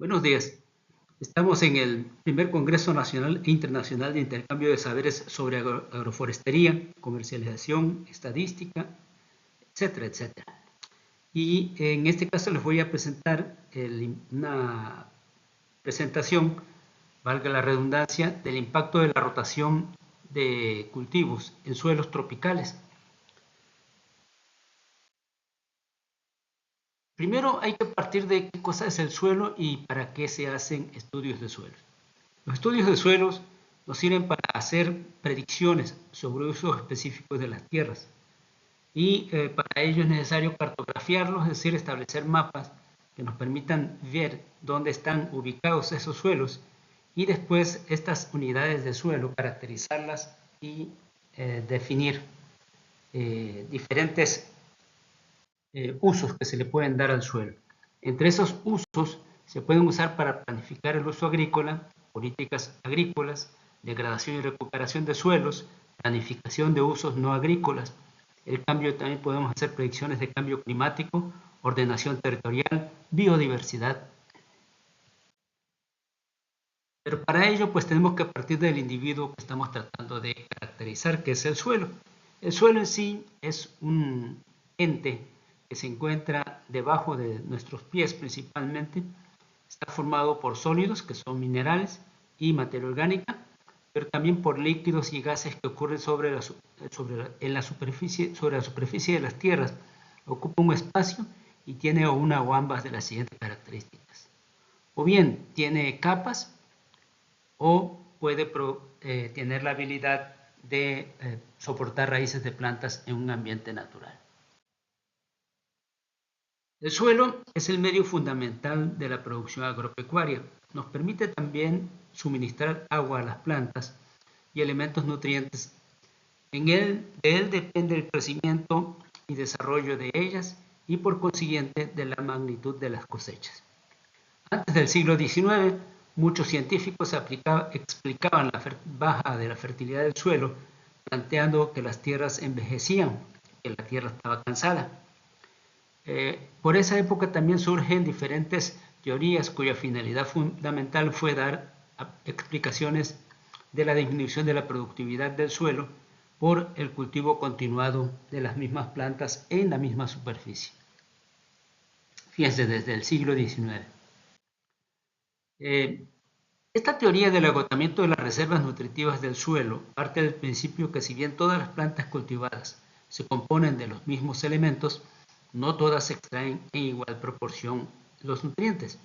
Buenos días. Estamos en el primer Congreso Nacional e Internacional de Intercambio de Saberes sobre Agroforestería, Comercialización, Estadística, etcétera, etcétera. Y en este caso les voy a presentar una presentación, valga la redundancia, del impacto de la rotación de cultivos en suelos tropicales. Primero hay que partir de qué cosa es el suelo y para qué se hacen estudios de suelos. Los estudios de suelos nos sirven para hacer predicciones sobre usos específicos de las tierras y para ello es necesario cartografiarlos, es decir, establecer mapas que nos permitan ver dónde están ubicados esos suelos y después estas unidades de suelo, caracterizarlas y definir diferentes usos que se le pueden dar al suelo. Entre esos usos se pueden usar para planificar el uso agrícola, políticas agrícolas, degradación y recuperación de suelos, planificación de usos no agrícolas. El cambio, también podemos hacer predicciones de cambio climático, ordenación territorial, biodiversidad. Pero para ello pues tenemos que partir del individuo que estamos tratando de caracterizar, que es el suelo. El suelo en sí es un ente que se encuentra debajo de nuestros pies principalmente. Está formado por sólidos, que son minerales, y materia orgánica, pero también por líquidos y gases que ocurren sobre la superficie de las tierras. Ocupa un espacio y tiene una o ambas de las siguientes características. O bien tiene capas, o puede tener la habilidad de soportar raíces de plantas en un ambiente natural. El suelo es el medio fundamental de la producción agropecuaria. Nos permite también suministrar agua a las plantas y elementos nutrientes. De él depende el crecimiento y desarrollo de ellas y por consiguiente de la magnitud de las cosechas. Antes del siglo XIX, muchos científicos explicaban la baja de la fertilidad del suelo, planteando que las tierras envejecían, que la tierra estaba cansada. Por esa época también surgen diferentes teorías cuya finalidad fundamental fue dar explicaciones de la disminución de la productividad del suelo por el cultivo continuado de las mismas plantas en la misma superficie. Fíjense, desde el siglo XIX. Esta teoría del agotamiento de las reservas nutritivas del suelo parte del principio que si bien todas las plantas cultivadas se componen de los mismos elementos, no todas extraen en igual proporción los nutrientes.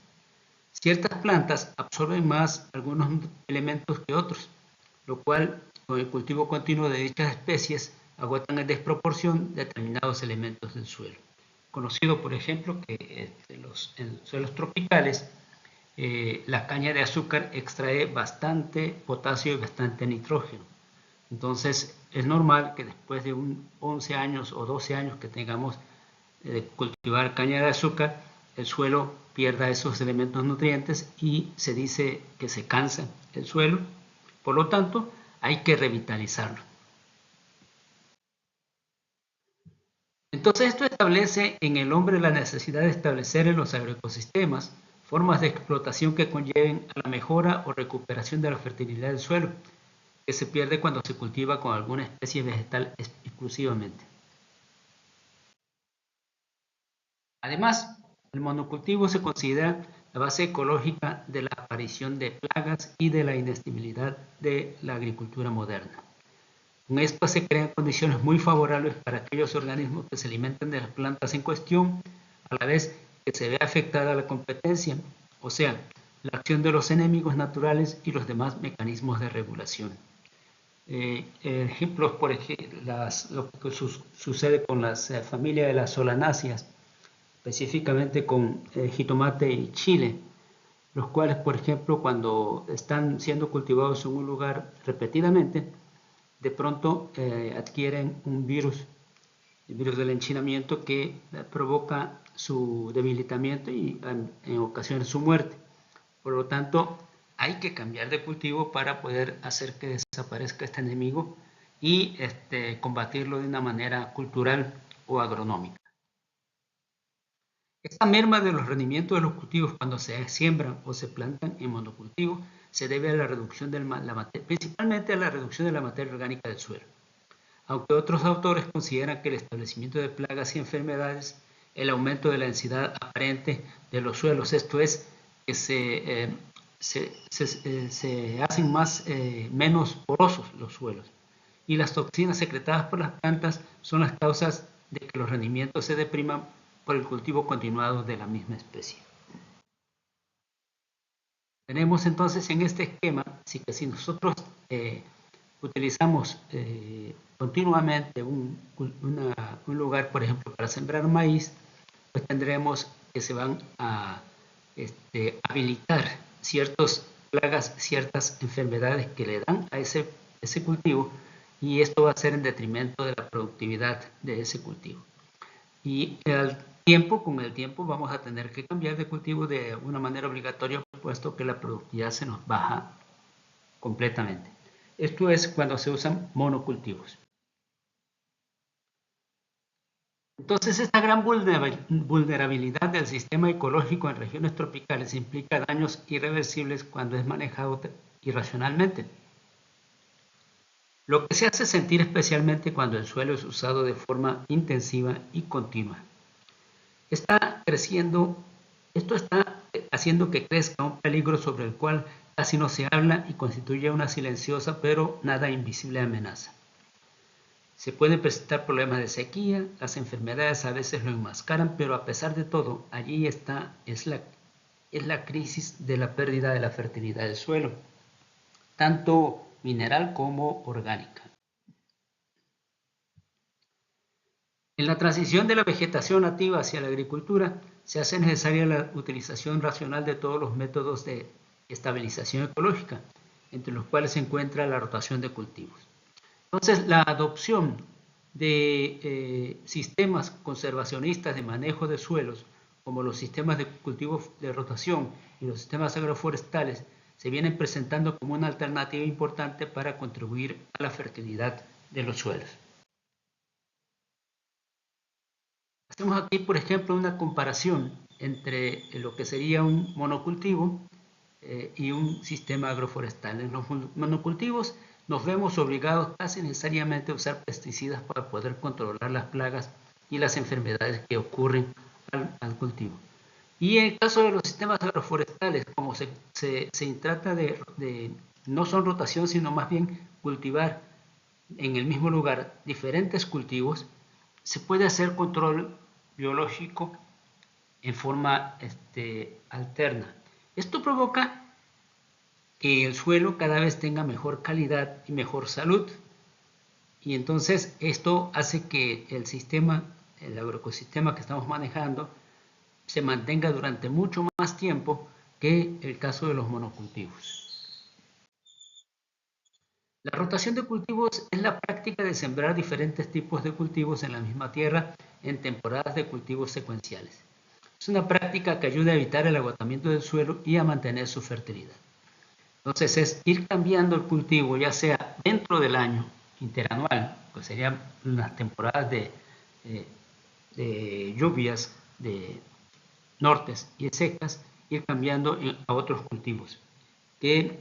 Ciertas plantas absorben más algunos elementos que otros, lo cual con el cultivo continuo de dichas especies agotan en desproporción determinados elementos del suelo. Conocido, por ejemplo, que en los suelos tropicales la caña de azúcar extrae bastante potasio y bastante nitrógeno. Entonces es normal que después de 11 años o 12 años que tengamos de cultivar caña de azúcar, el suelo pierda esos elementos nutrientes y se dice que se cansa el suelo. Por lo tanto, hay que revitalizarlo. Entonces esto establece en el hombre la necesidad de establecer en los agroecosistemas formas de explotación que conlleven a la mejora o recuperación de la fertilidad del suelo, que se pierde cuando se cultiva con alguna especie vegetal exclusivamente. Además, el monocultivo se considera la base ecológica de la aparición de plagas y de la inestabilidad de la agricultura moderna. Con esto se crean condiciones muy favorables para aquellos organismos que se alimentan de las plantas en cuestión, a la vez que se ve afectada la competencia, o sea, la acción de los enemigos naturales y los demás mecanismos de regulación. Ejemplos, por ejemplo, lo que sucede con las familias de las solanáceas, específicamente con jitomate y chile, los cuales, por ejemplo, cuando están siendo cultivados en un lugar repetidamente, de pronto adquieren un virus, el virus del enchinamiento, que provoca su debilitamiento y en ocasiones su muerte. Por lo tanto, hay que cambiar de cultivo para poder hacer que desaparezca este enemigo y combatirlo de una manera cultural o agronómica. Esta merma de los rendimientos de los cultivos cuando se siembran o se plantan en monocultivo se debe a la reducción principalmente a la reducción de la materia orgánica del suelo. Aunque otros autores consideran que el establecimiento de plagas y enfermedades, el aumento de la densidad aparente de los suelos, esto es, que se hacen menos porosos los suelos, y las toxinas secretadas por las plantas son las causas de que los rendimientos se depriman por el cultivo continuado de la misma especie. Tenemos entonces en este esquema, que si nosotros utilizamos continuamente un lugar, por ejemplo, para sembrar maíz, pues tendremos que se van a habilitar ciertas plagas, ciertas enfermedades que le dan a ese cultivo, y esto va a ser en detrimento de la productividad de ese cultivo. Y con el tiempo vamos a tener que cambiar de cultivo de una manera obligatoria, puesto que la productividad se nos baja completamente. Esto es cuando se usan monocultivos. Entonces, esta gran vulnerabilidad del sistema ecológico en regiones tropicales implica daños irreversibles cuando es manejado irracionalmente. Lo que se hace sentir especialmente cuando el suelo es usado de forma intensiva y continua. Esto está haciendo que crezca un peligro sobre el cual casi no se habla y constituye una silenciosa pero nada invisible amenaza. Se pueden presentar problemas de sequía, las enfermedades a veces lo enmascaran, pero a pesar de todo, allí es la crisis de la pérdida de la fertilidad del suelo, tanto mineral como orgánica. En la transición de la vegetación nativa hacia la agricultura, se hace necesaria la utilización racional de todos los métodos de estabilización ecológica, entre los cuales se encuentra la rotación de cultivos. Entonces, la adopción de sistemas conservacionistas de manejo de suelos, como los sistemas de cultivo de rotación y los sistemas agroforestales, se vienen presentando como una alternativa importante para contribuir a la fertilidad de los suelos. Hacemos aquí, por ejemplo, una comparación entre lo que sería un monocultivo y un sistema agroforestal. En los monocultivos nos vemos obligados casi necesariamente a usar pesticidas para poder controlar las plagas y las enfermedades que ocurren al cultivo. Y en el caso de los sistemas agroforestales, como se trata de no son rotación, sino más bien cultivar en el mismo lugar diferentes cultivos, se puede hacer control biológico en forma alterna. Esto provoca que el suelo cada vez tenga mejor calidad y mejor salud, y entonces esto hace que el agroecosistema que estamos manejando se mantenga durante mucho más tiempo que el caso de los monocultivos. La rotación de cultivos es la práctica de sembrar diferentes tipos de cultivos en la misma tierra en temporadas de cultivos secuenciales. Es una práctica que ayuda a evitar el agotamiento del suelo y a mantener su fertilidad. Entonces es ir cambiando el cultivo, ya sea dentro del año interanual, que serían las temporadas de lluvias, de nortes y secas, ir cambiando a otros cultivos que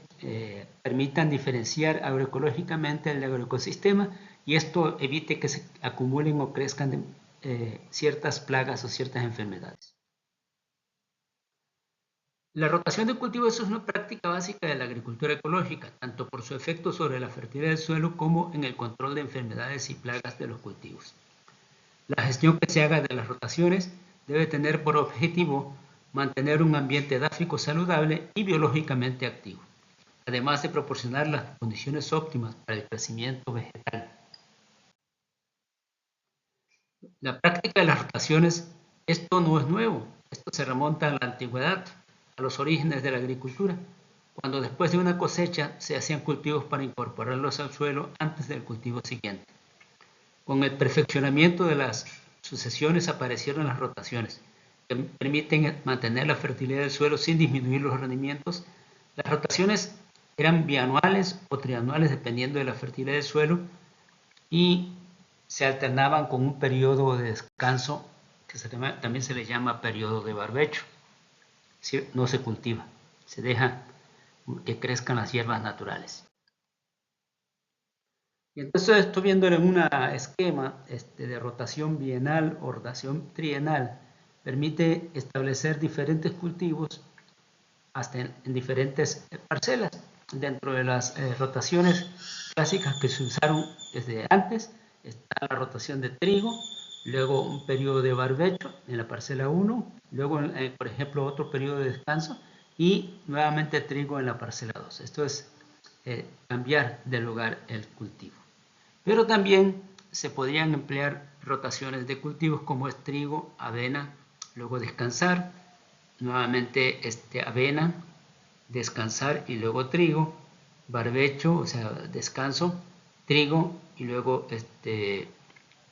permitan diferenciar agroecológicamente el agroecosistema, y esto evite que se acumulen o crezcan ciertas plagas o ciertas enfermedades. La rotación de cultivos es una práctica básica de la agricultura ecológica, tanto por su efecto sobre la fertilidad del suelo como en el control de enfermedades y plagas de los cultivos. La gestión que se haga de las rotaciones debe tener por objetivo mantener un ambiente edáfico saludable y biológicamente activo, además de proporcionar las condiciones óptimas para el crecimiento vegetal. La práctica de las rotaciones, esto no es nuevo, esto se remonta a la antigüedad, a los orígenes de la agricultura, cuando después de una cosecha se hacían cultivos para incorporarlos al suelo antes del cultivo siguiente. Con el perfeccionamiento de las sucesiones aparecieron las rotaciones, que permiten mantener la fertilidad del suelo sin disminuir los rendimientos. Las rotaciones eran bianuales o trianuales dependiendo de la fertilidad del suelo, y se alternaban con un periodo de descanso que también se le llama periodo de barbecho. No se cultiva, se deja que crezcan las hierbas naturales. Y entonces estoy viendo en un esquema de rotación bienal o rotación trienal. Permite establecer diferentes cultivos hasta en diferentes parcelas. Dentro de las rotaciones clásicas que se usaron desde antes está la rotación de trigo, luego un periodo de barbecho en la parcela 1, luego por ejemplo otro periodo de descanso y nuevamente trigo en la parcela 2. Esto es cambiar de lugar el cultivo. Pero también se podrían emplear rotaciones de cultivos como es trigo, avena, luego descansar, nuevamente avena, descansar y luego trigo, barbecho, o sea, descanso, trigo y luego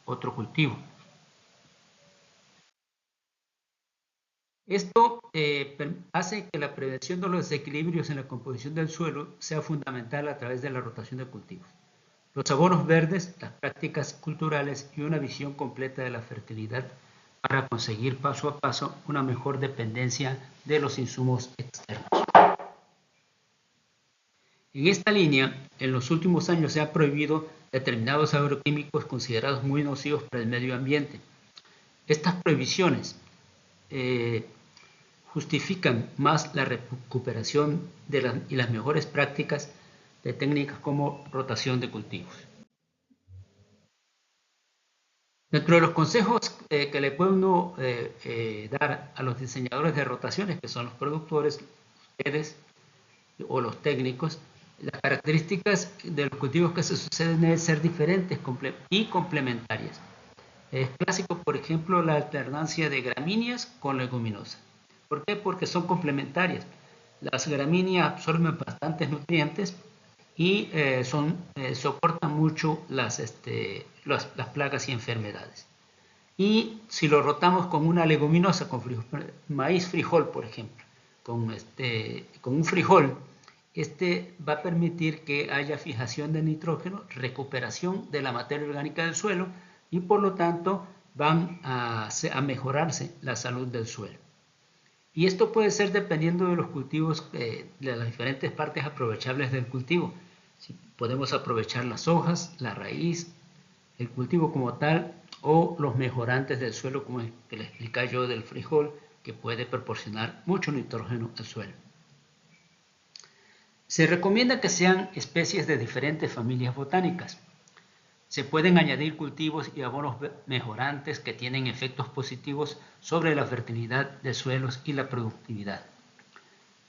otro cultivo. Esto hace que la prevención de los desequilibrios en la composición del suelo sea fundamental a través de la rotación de cultivos. Los abonos verdes, las prácticas culturales y una visión completa de la fertilidad para conseguir paso a paso una mejor dependencia de los insumos externos. En esta línea, en los últimos años se han prohibido determinados agroquímicos considerados muy nocivos para el medio ambiente. Estas prohibiciones justifican más la recuperación y las mejores prácticas de técnicas como rotación de cultivos. Dentro de los consejos que le puede uno dar a los diseñadores de rotaciones, que son los productores, ustedes o los técnicos, las características de los cultivos que se suceden deben ser diferentes y complementarias. Es clásico, por ejemplo, la alternancia de gramíneas con leguminosas. ¿Por qué? Porque son complementarias. Las gramíneas absorben bastantes nutrientes y soportan mucho las plagas y enfermedades. Y si lo rotamos con una leguminosa, con maíz frijol, por ejemplo, con un frijol, va a permitir que haya fijación de nitrógeno, recuperación de la materia orgánica del suelo y por lo tanto van a mejorarse la salud del suelo. Y esto puede ser dependiendo de los cultivos, de las diferentes partes aprovechables del cultivo. Si podemos aprovechar las hojas, la raíz, el cultivo como tal o los mejorantes del suelo, como el que les expliqué yo del frijol, que puede proporcionar mucho nitrógeno al suelo. Se recomienda que sean especies de diferentes familias botánicas. Se pueden añadir cultivos y abonos mejorantes que tienen efectos positivos sobre la fertilidad de suelos y la productividad.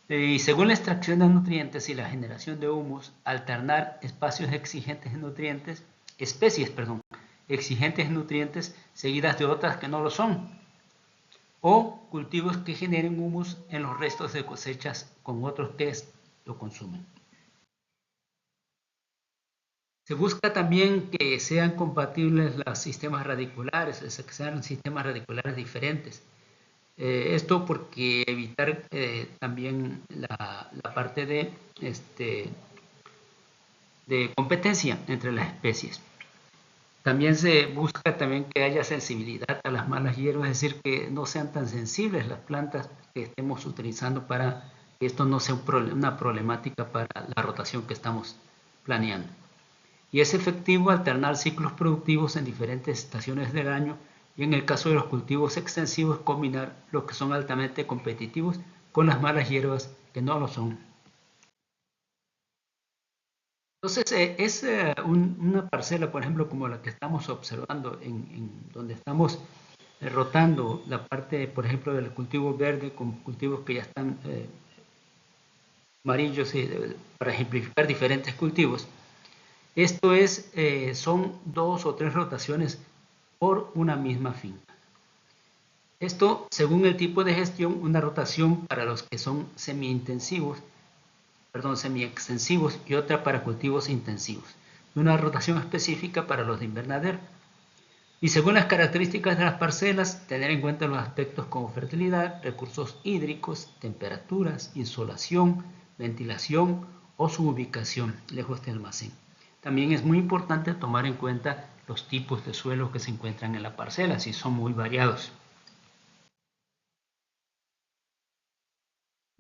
Y según la extracción de nutrientes y la generación de humus, alternar especies exigentes en nutrientes seguidas de otras que no lo son, o cultivos que generen humus en los restos de cosechas con otros que lo consumen. Se busca también que sean compatibles los sistemas radiculares, es decir, que sean sistemas radiculares diferentes. Esto porque evitar también la parte de competencia entre las especies. También se busca también que haya sensibilidad a las malas hierbas, es decir, que no sean tan sensibles las plantas que estemos utilizando para que esto no sea una problemática para la rotación que estamos planeando. Y es efectivo alternar ciclos productivos en diferentes estaciones del año y en el caso de los cultivos extensivos combinar los que son altamente competitivos con las malas hierbas que no lo son. Entonces es una parcela, por ejemplo, como la que estamos observando, donde estamos rotando la parte, por ejemplo, del cultivo verde con cultivos que ya están amarillos, para ejemplificar diferentes cultivos. Esto son 2 o 3 rotaciones por una misma finca. Esto, según el tipo de gestión, una rotación para los que son semi-extensivos y otra para cultivos intensivos. Una rotación específica para los de invernadero. Y según las características de las parcelas, tener en cuenta los aspectos como fertilidad, recursos hídricos, temperaturas, insolación, ventilación o su ubicación lejos de almacén. También es muy importante tomar en cuenta los tipos de suelo que se encuentran en la parcela, si son muy variados.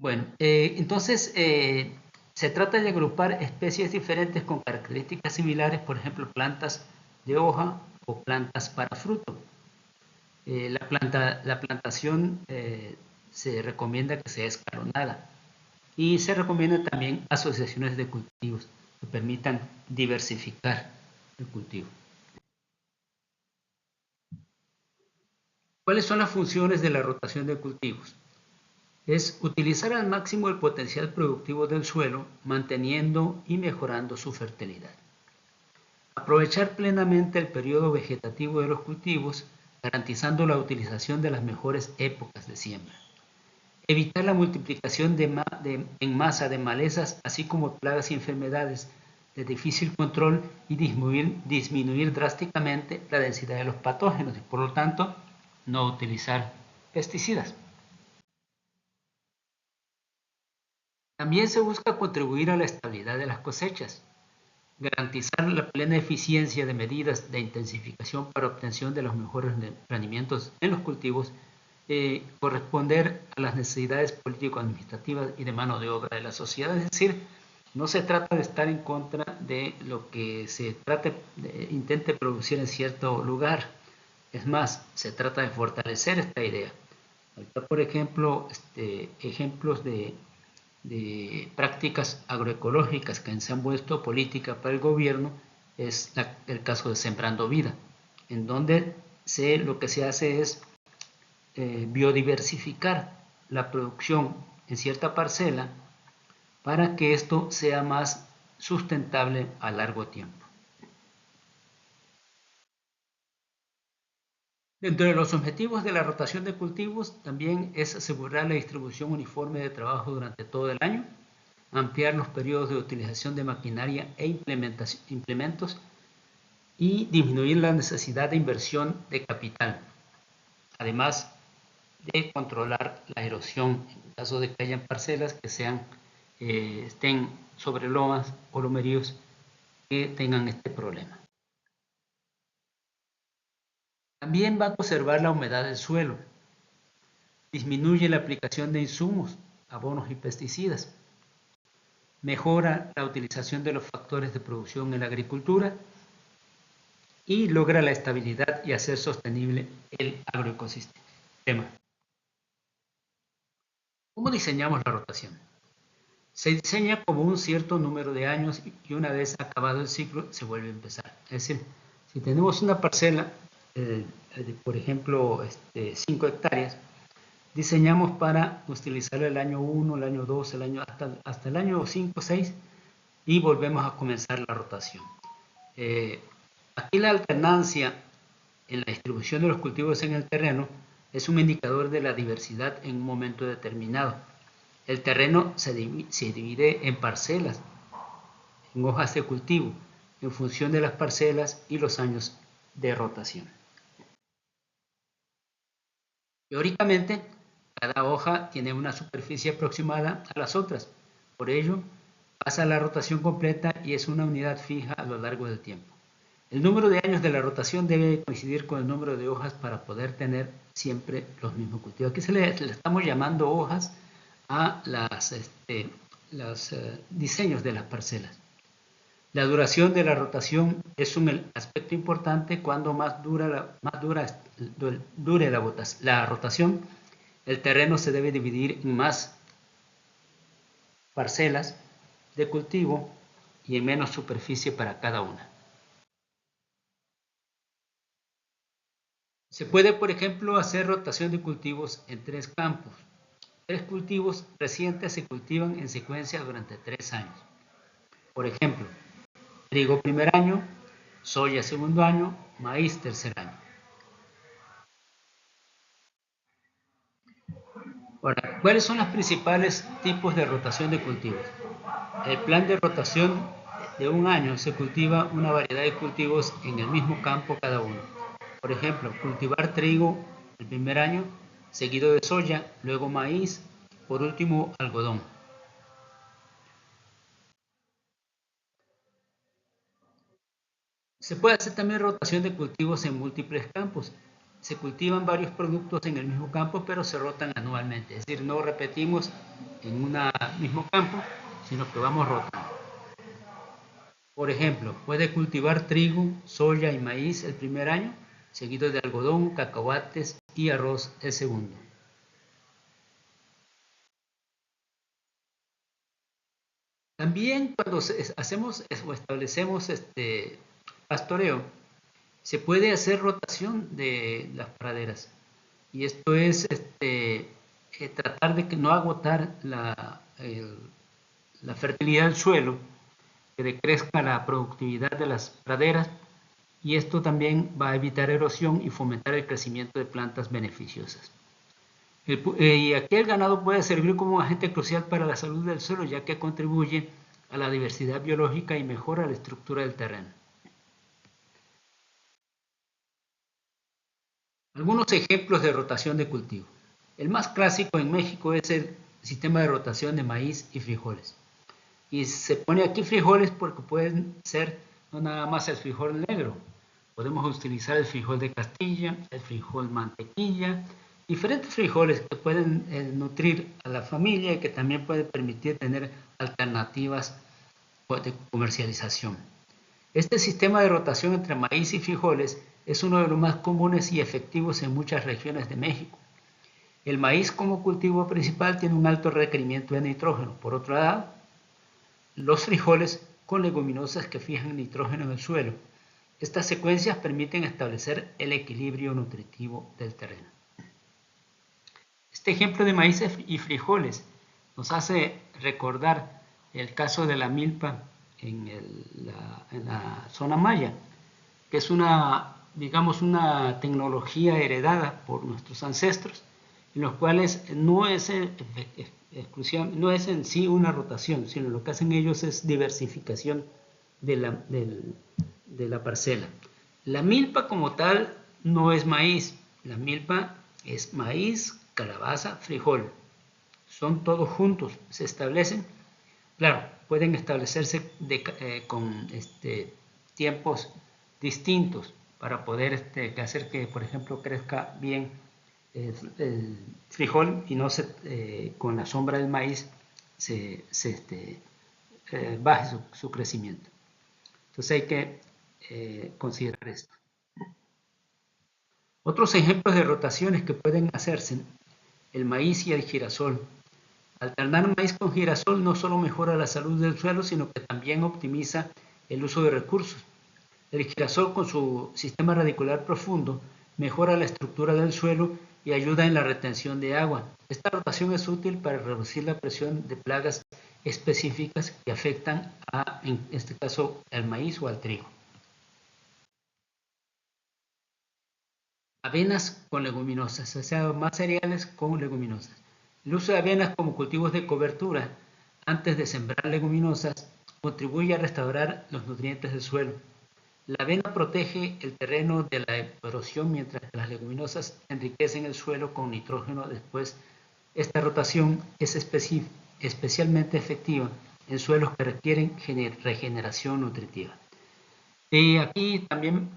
Bueno, entonces se trata de agrupar especies diferentes con características similares, por ejemplo, plantas de hoja o plantas para fruto. La plantación se recomienda que sea escalonada y se recomienda también asociaciones de cultivos que permitan diversificar el cultivo. ¿Cuáles son las funciones de la rotación de cultivos? Es utilizar al máximo el potencial productivo del suelo, manteniendo y mejorando su fertilidad. Aprovechar plenamente el periodo vegetativo de los cultivos, garantizando la utilización de las mejores épocas de siembra. Evitar la multiplicación en masa de malezas, así como plagas y enfermedades de difícil control y disminuir drásticamente la densidad de los patógenos y, por lo tanto, no utilizar pesticidas. También se busca contribuir a la estabilidad de las cosechas, garantizar la plena eficiencia de medidas de intensificación para obtención de los mejores rendimientos en los cultivos, corresponder a las necesidades político-administrativas y de mano de obra de la sociedad. Es decir, no se trata de estar en contra de lo que se intente producir en cierto lugar. Es más, se trata de fortalecer esta idea. Ahorita, por ejemplo, ejemplos de prácticas agroecológicas que se han vuelto política para el gobierno es el caso de Sembrando Vida, en donde lo que se hace es biodiversificar la producción en cierta parcela para que esto sea más sustentable a largo tiempo. Dentro de los objetivos de la rotación de cultivos también es asegurar la distribución uniforme de trabajo durante todo el año, ampliar los periodos de utilización de maquinaria e implementos y disminuir la necesidad de inversión de capital, además de controlar la erosión en caso de que hayan parcelas que estén sobre lomas o lomeríos que tengan este problema. También va a conservar la humedad del suelo, disminuye la aplicación de insumos, abonos y pesticidas, mejora la utilización de los factores de producción en la agricultura y logra la estabilidad y hacer sostenible el agroecosistema. ¿Cómo diseñamos la rotación? Se diseña como un cierto número de años y una vez acabado el ciclo se vuelve a empezar. Es decir, si tenemos una parcela de, por ejemplo, 5 hectáreas, diseñamos para utilizar el año 1, el año 2, hasta el año 5, 6 y volvemos a comenzar la rotación. Aquí la alternancia en la distribución de los cultivos en el terreno es un indicador de la diversidad en un momento determinado. El terreno se divide en parcelas, en hojas de cultivo, en función de las parcelas y los años de rotación. Teóricamente, cada hoja tiene una superficie aproximada a las otras. Por ello, pasa la rotación completa y es una unidad fija a lo largo del tiempo. El número de años de la rotación debe coincidir con el número de hojas para poder tener siempre los mismos cultivos. Aquí le estamos llamando hojas a los diseños de las parcelas. La duración de la rotación es un aspecto importante. Cuando más dure la rotación, el terreno se debe dividir en más parcelas de cultivo y en menos superficie para cada una. Se puede, por ejemplo, hacer rotación de cultivos en 3 campos. 3 cultivos recientes se cultivan en secuencia durante 3 años. Por ejemplo, trigo primer año, soya segundo año, maíz tercer año. Ahora, ¿cuáles son los principales tipos de rotación de cultivos? El plan de rotación de un año se cultiva una variedad de cultivos en el mismo campo cada uno. Por ejemplo, cultivar trigo el primer año, seguido de soya, luego maíz, por último algodón. Se puede hacer también rotación de cultivos en múltiples campos. Se cultivan varios productos en el mismo campo, pero se rotan anualmente. Es decir, no repetimos en un mismo campo, sino que vamos rotando. Por ejemplo, puede cultivar trigo, soya y maíz el primer año, seguido de algodón, cacahuates y arroz el segundo. También cuando hacemos o establecemos pastoreo, se puede hacer rotación de las praderas. Y esto es tratar de que no agotar la fertilidad del suelo, que decrezca la productividad de las praderas, y esto también va a evitar erosión y fomentar el crecimiento de plantas beneficiosas. Y aquí el ganado puede servir como un agente crucial para la salud del suelo, ya que contribuye a la diversidad biológica y mejora la estructura del terreno. Algunos ejemplos de rotación de cultivo. El más clásico en México es el sistema de rotación de maíz y frijoles. Y se pone aquí frijoles porque pueden ser no nada más el frijol negro. Podemos utilizar el frijol de Castilla, el frijol mantequilla, diferentes frijoles que pueden nutrir a la familia y que también pueden permitir tener alternativas de comercialización. Este sistema de rotación entre maíz y frijoles es uno de los más comunes y efectivos en muchas regiones de México. El maíz como cultivo principal tiene un alto requerimiento de nitrógeno. Por otro lado, los frijoles con leguminosas que fijan nitrógeno en el suelo. Estas secuencias permiten establecer el equilibrio nutritivo del terreno. Este ejemplo de maíz y frijoles nos hace recordar el caso de la milpa en la zona maya, que es digamos, una tecnología heredada por nuestros ancestros, en los cuales no es en sí una rotación, sino lo que hacen ellos es diversificación de la parcela. La milpa como tal no es maíz, la milpa es maíz, calabaza, frijol. Son todos juntos, se establecen. Claro, pueden establecerse con tiempos distintos para poder hacer que, por ejemplo, crezca bien el frijol y no con la sombra del maíz baje su crecimiento. Entonces hay que considerar esto. Otros ejemplos de rotaciones que pueden hacerse: el maíz y el girasol. Alternar maíz con girasol no solo mejora la salud del suelo, sino que también optimiza el uso de recursos. El girasol, con su sistema radicular profundo, mejora la estructura del suelo y ayuda en la retención de agua. Esta rotación es útil para reducir la presión de plagas específicas que afectan en este caso, al maíz o al trigo. Avenas con leguminosas, o sea, más cereales con leguminosas. El uso de avenas como cultivos de cobertura antes de sembrar leguminosas contribuye a restaurar los nutrientes del suelo. La avena protege el terreno de la erosión, mientras que las leguminosas enriquecen el suelo con nitrógeno. Después, esta rotación es especialmente efectiva en suelos que requieren regeneración nutritiva. Y aquí también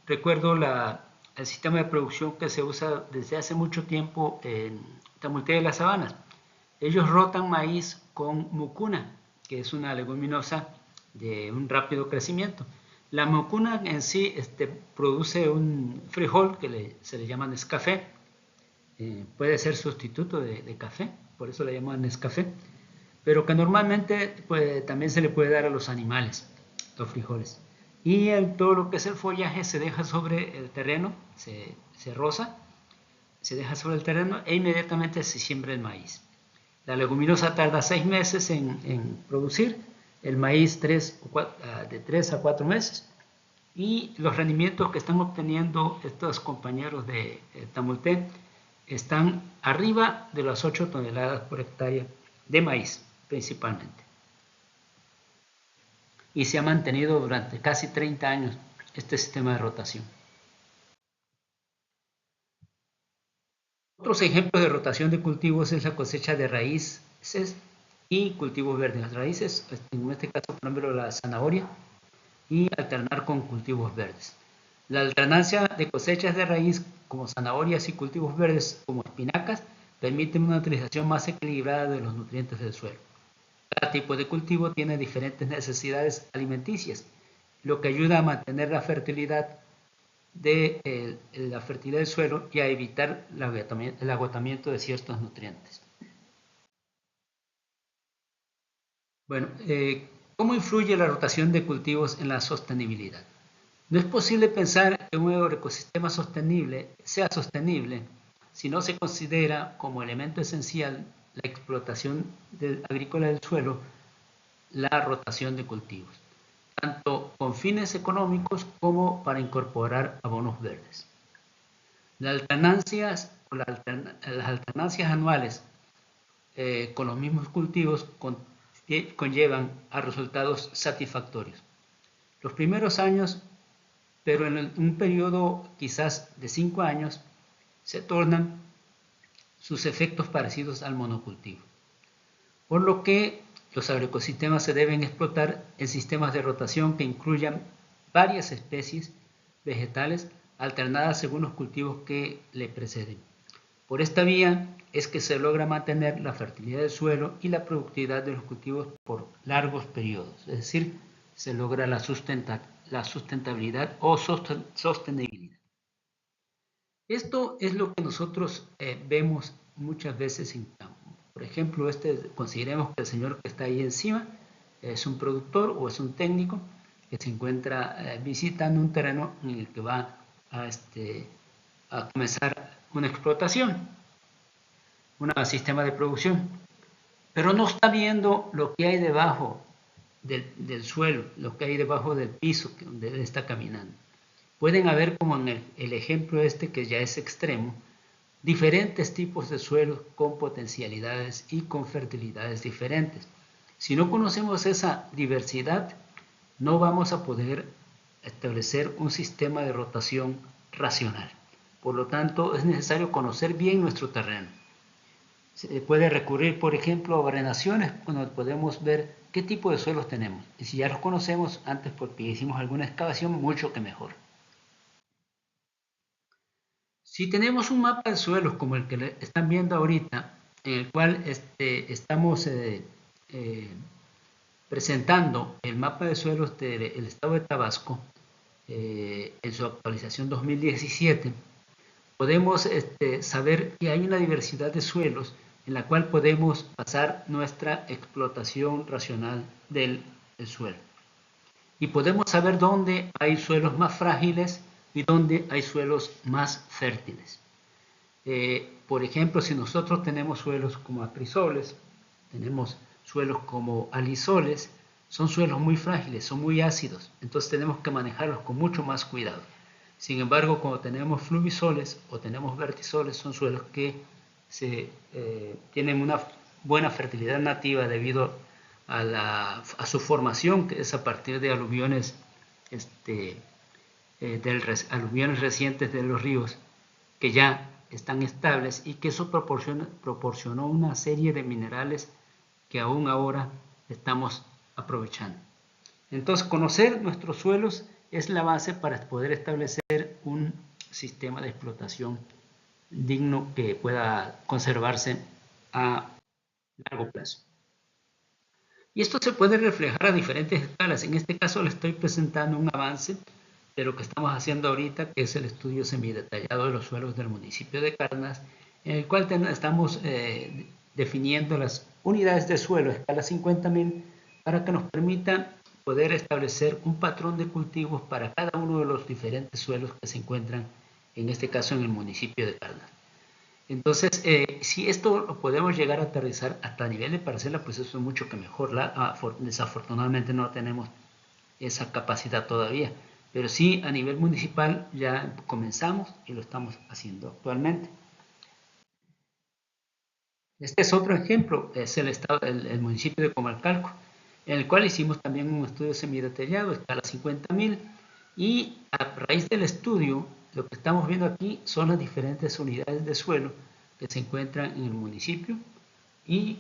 recuerdo el sistema de producción que se usa desde hace mucho tiempo en Tamaulipas de las Sabanas. Ellos rotan maíz con mucuna, que es una leguminosa de un rápido crecimiento. La mucuna en sí produce un frijol que se le llama Nescafé. Puede ser sustituto de café, por eso le llaman Nescafé, pero que normalmente también se le puede dar a los animales, los frijoles. Y todo lo que es el follaje se deja sobre el terreno, se roza, se deja sobre el terreno e inmediatamente se siembra el maíz. La leguminosa tarda 6 meses en producir, el maíz de 3 a 4 meses, y los rendimientos que están obteniendo estos compañeros de Tamaulipas están arriba de las 8 toneladas por hectárea de maíz, principalmente. Y se ha mantenido durante casi 30 años este sistema de rotación. Otros ejemplos de rotación de cultivos es la cosecha de raíces y cultivos verdes. Las raíces, en este caso, por ejemplo, la zanahoria, y alternar con cultivos verdes. La alternancia de cosechas de raíz como zanahorias y cultivos verdes como espinacas permiten una utilización más equilibrada de los nutrientes del suelo. Cada tipo de cultivo tiene diferentes necesidades alimenticias, lo que ayuda a mantener la fertilidad del suelo y a evitar el agotamiento de ciertos nutrientes. Bueno, ¿cómo influye la rotación de cultivos en la sostenibilidad? No es posible pensar que un ecosistema sea sostenible si no se considera como elemento esencial la explotación agrícola del suelo, la rotación de cultivos, tanto con fines económicos como para incorporar abonos verdes. Las alternancias anuales con los mismos cultivos conllevan a resultados satisfactorios. Los primeros años, pero en un periodo quizás de 5 años, se tornan sus efectos parecidos al monocultivo. Por lo que los agroecosistemas se deben explotar en sistemas de rotación que incluyan varias especies vegetales alternadas según los cultivos que le preceden. Por esta vía es que se logra mantener la fertilidad del suelo y la productividad de los cultivos por largos periodos, es decir, se logra la sustentabilidad o sostenibilidad. Esto es lo que nosotros vemos muchas veces en campo. Por ejemplo, consideremos que el señor que está ahí encima es un productor o es un técnico que se encuentra visitando un terreno en el que va a comenzar una explotación, un sistema de producción, pero no está viendo lo que hay debajo del suelo, lo que hay debajo del piso donde él está caminando. Pueden haber, como en el ejemplo que ya es extremo, diferentes tipos de suelos con potencialidades y con fertilidades diferentes. Si no conocemos esa diversidad, no vamos a poder establecer un sistema de rotación racional. Por lo tanto, es necesario conocer bien nuestro terreno. Se puede recurrir, por ejemplo, a barrenaciones, cuando podemos ver qué tipo de suelos tenemos. Y si ya los conocemos antes porque hicimos alguna excavación, mucho que mejor. Si tenemos un mapa de suelos como el que están viendo ahorita, en el cual estamos presentando el mapa de suelos del estado de Tabasco, en su actualización 2017, podemos saber que hay una diversidad de suelos en la cual podemos basar nuestra explotación racional del suelo. Y podemos saber dónde hay suelos más frágiles y dónde hay suelos más fértiles. Por ejemplo, si nosotros tenemos suelos como aprisoles, tenemos suelos como alisoles, son suelos muy frágiles, son muy ácidos, entonces tenemos que manejarlos con mucho más cuidado. Sin embargo, cuando tenemos fluvisoles o tenemos vertisoles, son suelos que tienen una buena fertilidad nativa debido a su formación, que es a partir de aluviones, aluviones recientes de los ríos, que ya están estables y que eso proporcionó una serie de minerales que aún ahora estamos aprovechando. Entonces, conocer nuestros suelos es la base para poder establecer un sistema de explotación digno que pueda conservarse a largo plazo. Y esto se puede reflejar a diferentes escalas. En este caso le estoy presentando un avance de lo que estamos haciendo ahorita, que es el estudio semidetallado de los suelos del municipio de Cárdenas, en el cual estamos definiendo las unidades de suelo a escala 50.000 para que nos permita poder establecer un patrón de cultivos para cada uno de los diferentes suelos que se encuentran, en este caso en el municipio de Cárdenas. Entonces, si esto lo podemos llegar a aterrizar hasta nivel de parcela, pues eso es mucho que mejor. Desafortunadamente no tenemos esa capacidad todavía, pero sí a nivel municipal ya comenzamos y lo estamos haciendo actualmente. Este es otro ejemplo, es el municipio de Comalcalco, en el cual hicimos también un estudio semidetallado, escala 50.000, y a raíz del estudio, lo que estamos viendo aquí son las diferentes unidades de suelo que se encuentran en el municipio y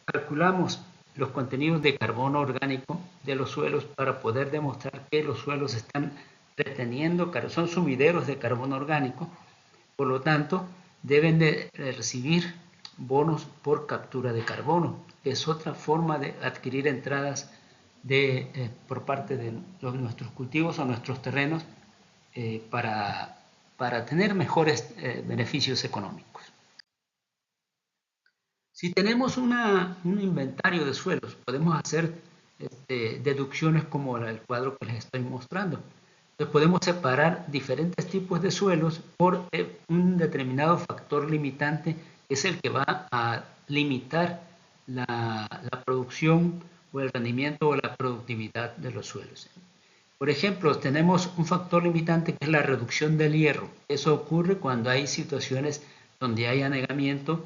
calculamos los contenidos de carbono orgánico de los suelos para poder demostrar que los suelos están reteniendo, son sumideros de carbono orgánico, por lo tanto deben de recibir bonos por captura de carbono. Es otra forma de adquirir entradas por parte de nuestros cultivos o nuestros terrenos para tener mejores beneficios económicos. Si tenemos un inventario de suelos, podemos hacer deducciones como el cuadro que les estoy mostrando. Entonces podemos separar diferentes tipos de suelos por un determinado factor limitante, que es el que va a limitar la producción o el rendimiento o la productividad de los suelos. Por ejemplo, tenemos un factor limitante que es la reducción del hierro. Eso ocurre cuando hay situaciones donde hay anegamiento,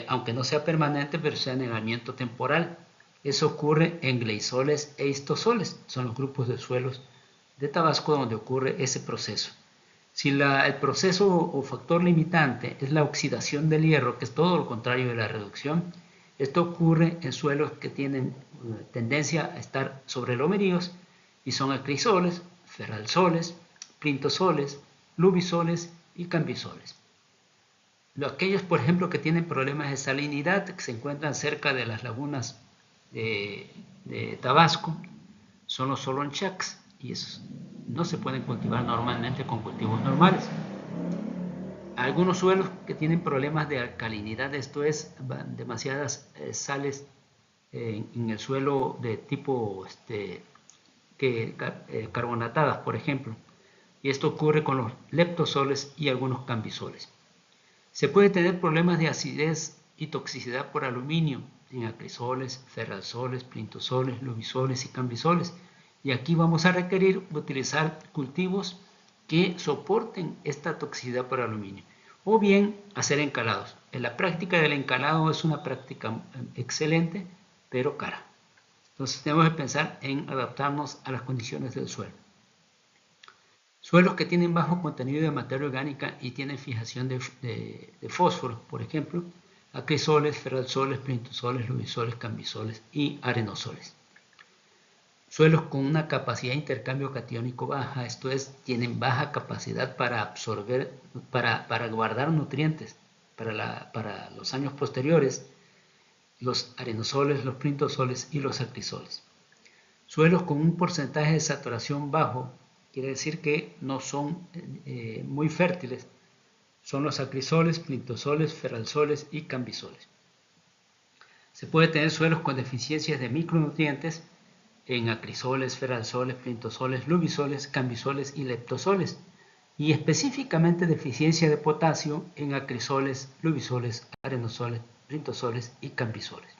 aunque no sea permanente, pero sea anegamiento temporal. Eso ocurre en gleisoles e histosoles, son los grupos de suelos de Tabasco donde ocurre ese proceso. Si el proceso o factor limitante es la oxidación del hierro, que es todo lo contrario de la reducción, esto ocurre en suelos que tienen tendencia a estar sobre lomeríos y son acrisoles, feralsoles, plintosoles, lubisoles y cambisoles. Aquellos, por ejemplo, que tienen problemas de salinidad, que se encuentran cerca de las lagunas de Tabasco, son los solonchaks, y esos no se pueden cultivar normalmente con cultivos normales. Algunos suelos que tienen problemas de alcalinidad, esto es, demasiadas sales en el suelo de tipo carbonatadas, por ejemplo, y esto ocurre con los leptosoles y algunos cambisoles. Se puede tener problemas de acidez y toxicidad por aluminio en acrisoles, feralsoles, plintosoles, lubisoles y cambisoles. Y aquí vamos a requerir utilizar cultivos que soporten esta toxicidad por aluminio. O bien hacer encalados. En la práctica del encalado es una práctica excelente, pero cara. Entonces tenemos que pensar en adaptarnos a las condiciones del suelo. Suelos que tienen bajo contenido de materia orgánica y tienen fijación de fósforo, por ejemplo, acrisoles, feralsoles, plintosoles, lubisoles, cambisoles y arenosoles. Suelos con una capacidad de intercambio catiónico baja, esto es, tienen baja capacidad para absorber, para guardar nutrientes para los años posteriores, los arenosoles, los plintosoles y los acrisoles. Suelos con un porcentaje de saturación bajo, quiere decir que no son muy fértiles, son los acrisoles, plintosoles, feralsoles y cambisoles. Se puede tener suelos con deficiencias de micronutrientes en acrisoles, feralsoles, plintosoles, lubisoles, cambisoles y leptosoles, y específicamente deficiencia de potasio en acrisoles, lubisoles, arenosoles, plintosoles y cambisoles.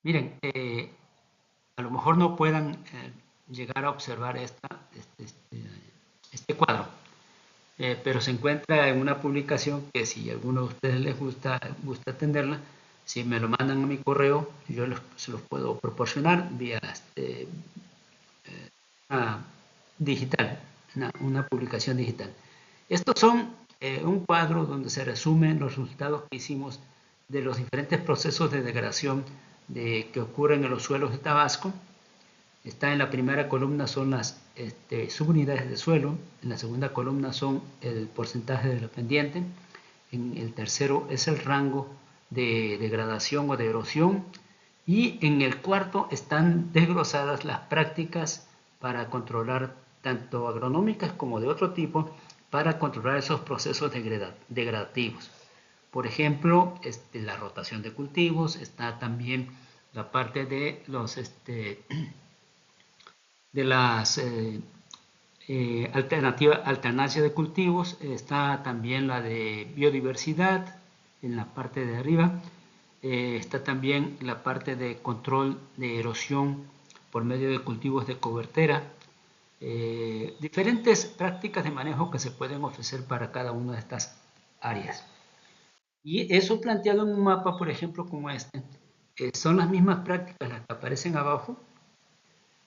Miren, a lo mejor no puedan llegar a observar este cuadro, pero se encuentra en una publicación que si a alguno de ustedes les gusta atenderla, si me lo mandan a mi correo, yo se los puedo proporcionar vía digital, una publicación digital. Estos son un cuadro donde se resumen los resultados que hicimos de los diferentes procesos de degradación que ocurren en los suelos de Tabasco. Está en la primera columna son las subunidades de suelo, en la segunda columna son el porcentaje de la pendiente, en el tercero es el rango de degradación o de erosión, y en el cuarto están desglosadas las prácticas para controlar, tanto agronómicas como de otro tipo, para controlar esos procesos degradativos. Por ejemplo, la rotación de cultivos, está también la parte de los de las alternancia de cultivos, está también la de biodiversidad en la parte de arriba, está también la parte de control de erosión por medio de cultivos de cobertera, diferentes prácticas de manejo que se pueden ofrecer para cada una de estas áreas. Y eso planteado en un mapa, por ejemplo, como este, son las mismas prácticas las que aparecen abajo,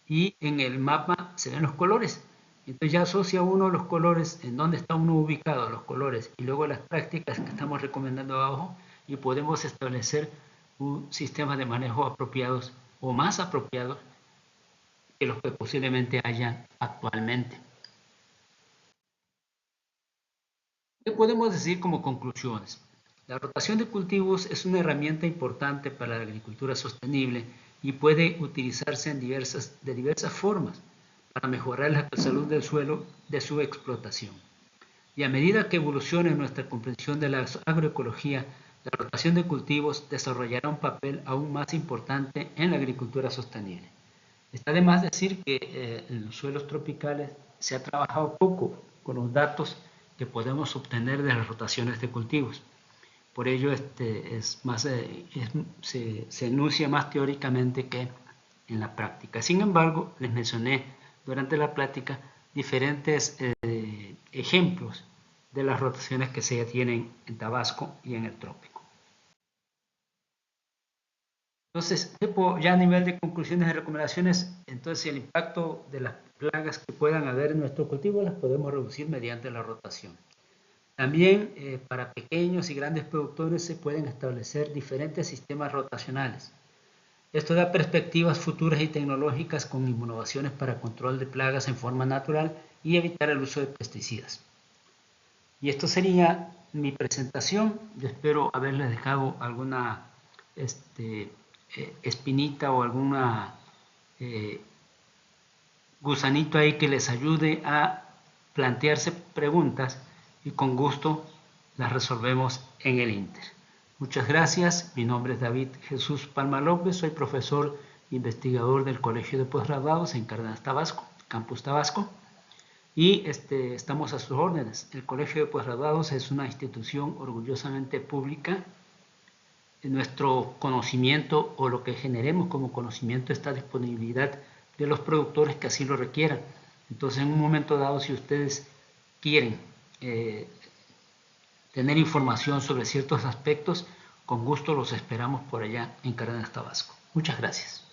y en el mapa se ven los colores. Entonces ya asocia uno los colores, en dónde está uno ubicado, los colores, y luego las prácticas que estamos recomendando abajo, y podemos establecer un sistema de manejo apropiados o más apropiados que los que posiblemente haya actualmente. ¿Qué podemos decir como conclusiones? La rotación de cultivos es una herramienta importante para la agricultura sostenible y puede utilizarse de diversas formas para mejorar la salud del suelo de su explotación. Y a medida que evolucione nuestra comprensión de la agroecología, la rotación de cultivos desarrollará un papel aún más importante en la agricultura sostenible. Está de más decir que en los suelos tropicales se ha trabajado poco con los datos que podemos obtener de las rotaciones de cultivos. Por ello se enuncia más teóricamente que en la práctica. Sin embargo, les mencioné durante la plática diferentes ejemplos de las rotaciones que se tienen en Tabasco y en el trópico. Entonces, ya a nivel de conclusiones y recomendaciones, entonces el impacto de las plagas que puedan haber en nuestro cultivo las podemos reducir mediante la rotación. También para pequeños y grandes productores se pueden establecer diferentes sistemas rotacionales. Esto da perspectivas futuras y tecnológicas con innovaciones para control de plagas en forma natural y evitar el uso de pesticidas. Y esto sería mi presentación. Yo espero haberles dejado alguna espinita o alguna gusanito ahí que les ayude a plantearse preguntas y con gusto las resolvemos en el Inter. Muchas gracias. Mi nombre es David Jesús Palma López. Soy profesor investigador del Colegio de Posgraduados en Cárdenas, Tabasco, Campus Tabasco. Y estamos a sus órdenes. El Colegio de Posgraduados es una institución orgullosamente pública. Nuestro conocimiento o lo que generemos como conocimiento está a disponibilidad de los productores que así lo requieran. Entonces, en un momento dado, si ustedes quieren tener información sobre ciertos aspectos, con gusto los esperamos por allá en Cárdenas, Tabasco. Muchas gracias.